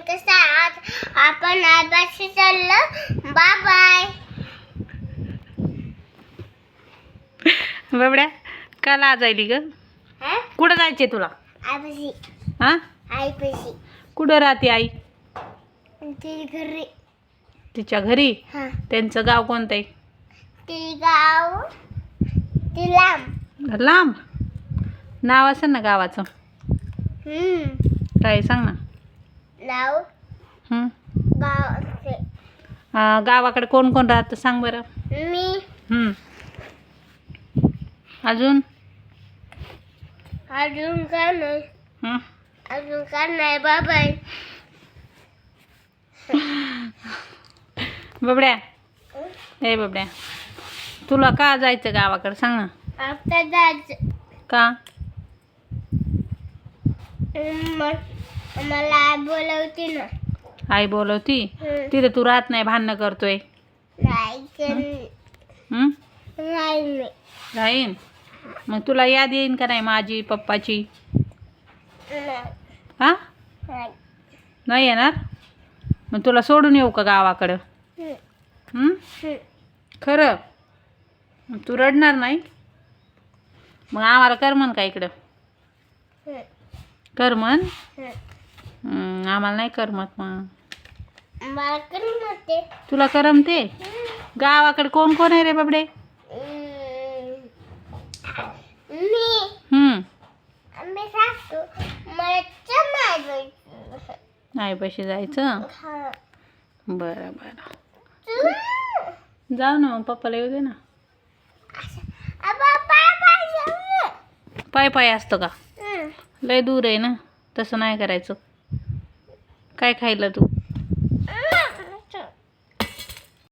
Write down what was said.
कसं आज आपण आबाशी चाललं. Bye bye. बाबड्या का लाजायली ग? कुठं जायचे तुला? आबाशी. हा आईपाशी. कुठं राहते आई? ती घरी. तिच्या घरी. हा. त्यांचं गाव कोणतं आहे? ती गाव ती लांब. लांब. नाव असेल ना गावाचं? काय सांग ना. नाव गावाचे. गावाकडे कोण कोण राहतं सांग बरं. मी. अजून अजून काय नाही. हं? अजून काय नाही. Bye bye. बाबड्या ए बाबड्या तुला का जायचं गावाकडे सांग ना. आता जायचं. का? मला आई बोलवते ना. आई बोलवती. तिथे तू राहत नाही, भांडणं करतोय. नाही. राहीन. मग तुला याद येईन का नाही माझी पप्पाची? हा नाही येणार. मग तुला सोडून येऊ का गावाकडं? खरं? मग तू रडणार नाही? मग आम्हाला करमन का इकडं? करमन? आम्हाला नाही करमत. मग मला करमते. तुला करमते? गावाकडे कोण कोण आहे रे बाबडे? मी सासू. मला नाही पैसे जायचं. बरं बरं जाऊ ना. मग पप्पाला येऊ दे ना. पाय पाय असतं का? लय दूर आहे ना. तसं नाही करायचं. काय खायला तू?